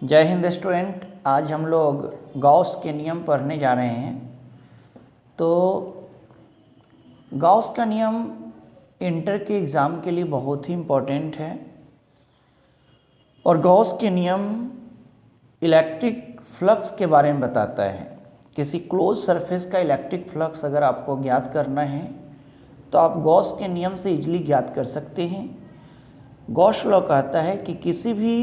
जय हिंद स्टूडेंट। आज हम लोग गॉस के नियम पढ़ने जा रहे हैं। तो गॉस का नियम इंटर के एग्ज़ाम के लिए बहुत ही इम्पोर्टेंट है और गॉस के नियम इलेक्ट्रिक फ्लक्स के बारे में बताता है। किसी क्लोज सरफेस का इलेक्ट्रिक फ्लक्स अगर आपको ज्ञात करना है तो आप गॉस के नियम से इजीली ज्ञात कर सकते हैं। गॉस लॉ कहता है कि किसी भी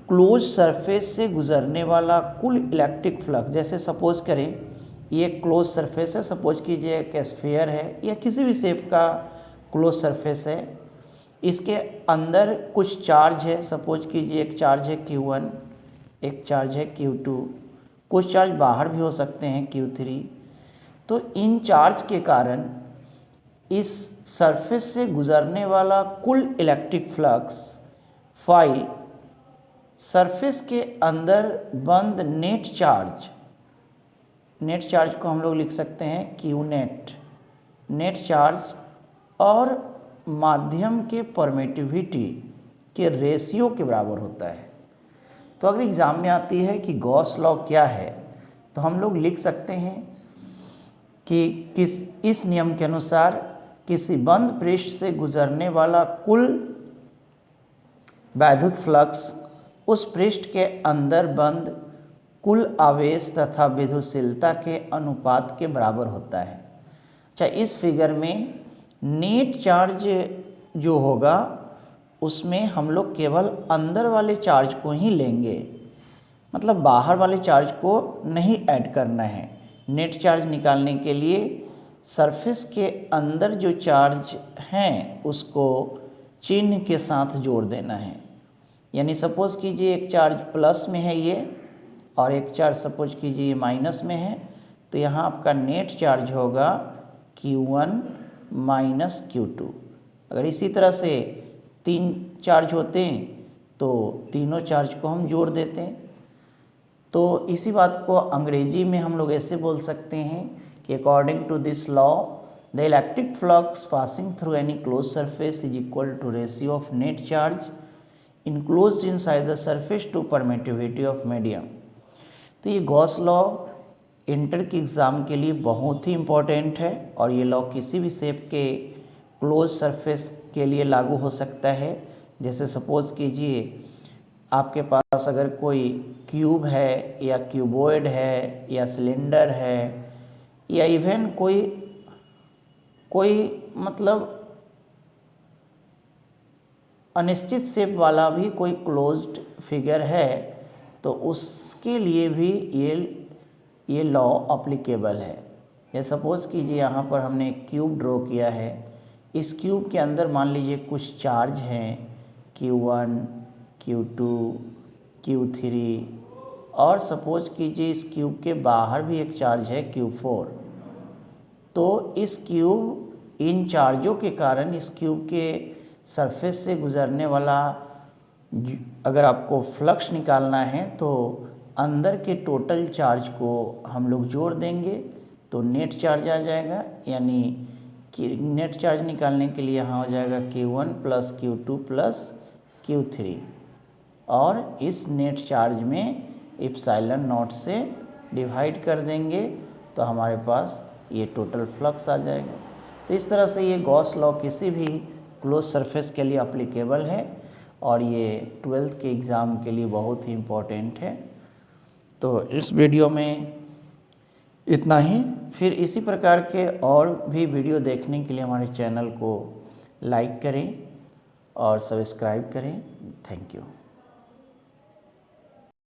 क्लोज सरफेस से गुजरने वाला कुल इलेक्ट्रिक फ्लक्स, जैसे सपोज करें ये क्लोज सरफेस है, सपोज कीजिए एक स्फीयर है या किसी भी शेप का क्लोज सरफेस है, इसके अंदर कुछ चार्ज है। सपोज कीजिए एक चार्ज है Q1, एक चार्ज है Q2, कुछ चार्ज बाहर भी हो सकते हैं Q3। तो इन चार्ज के कारण इस सरफेस से गुजरने वाला कुल इलेक्ट्रिक फ्लक्स फाई सरफेस के अंदर बंद नेट चार्ज को हम लोग लिख सकते हैं Q नेट चार्ज और माध्यम के परमिटिविटी के रेशियो के बराबर होता है। तो अगर एग्ज़ाम में आती है कि गॉस लॉ क्या है तो हम लोग लिख सकते हैं कि इस नियम के अनुसार किसी बंद पृष्ठ से गुजरने वाला कुल वैद्युत फ्लक्स उस पृष्ठ के अंदर बंद कुल आवेश तथा विद्युतशीलता के अनुपात के बराबर होता है। अच्छा, इस फिगर में नेट चार्ज जो होगा उसमें हम लोग केवल अंदर वाले चार्ज को ही लेंगे, मतलब बाहर वाले चार्ज को नहीं ऐड करना है। नेट चार्ज निकालने के लिए सरफेस के अंदर जो चार्ज हैं उसको चिन्ह के साथ जोड़ देना है। यानी सपोज़ कीजिए एक चार्ज प्लस में है ये और एक चार्ज सपोज कीजिए माइनस में है, तो यहाँ आपका नेट चार्ज होगा Q1 माइनस Q2। अगर इसी तरह से 3 चार्ज होते हैं तो तीनों चार्ज को हम जोड़ देते हैं। तो इसी बात को अंग्रेजी में हम लोग ऐसे बोल सकते हैं कि according to this law the electric flux passing through any close surface is equal to ratio of net charge enclose inside the surface to permittivity of medium. तो ये गॉस लॉ इंटर के एग्ज़ाम के लिए बहुत ही important है और ये law किसी भी शेप के क्लोज सरफेस के लिए लागू हो सकता है। जैसे सपोज कीजिए आपके पास अगर कोई क्यूब है या क्यूबॉइड है या सिलेंडर है या इवन कोई मतलब अनिश्चित शेप वाला भी कोई क्लोज्ड फिगर है तो उसके लिए भी ये लॉ अप्लीकेबल है। या सपोज़ कीजिए यहाँ पर हमने एक क्यूब ड्रॉ किया है, इस क्यूब के अंदर मान लीजिए कुछ चार्ज हैं Q1, Q2, Q3 और सपोज कीजिए इस क्यूब के बाहर भी एक चार्ज है Q4। तो इस क्यूब इन चार्जों के कारण इस क्यूब के सरफेस से गुजरने वाला अगर आपको फ्लक्स निकालना है तो अंदर के टोटल चार्ज को हम लोग जोड़ देंगे तो नेट चार्ज आ जाएगा। यानी कि नेट चार्ज निकालने के लिए यहाँ हो जाएगा Q1 plus Q2 plus Q3 और इस नेट चार्ज में एप्सिलॉन नॉट से डिवाइड कर देंगे तो हमारे पास ये टोटल फ्लक्स आ जाएगा। तो इस तरह से ये गॉस लॉ किसी भी क्लोज सरफेस के लिए अप्लीकेबल है और ये 12th के एग्ज़ाम के लिए बहुत ही इम्पोर्टेंट है। तो इस वीडियो में इतना ही। फिर इसी प्रकार के और भी वीडियो देखने के लिए हमारे चैनल को लाइक करें और सब्सक्राइब करें। Thank you.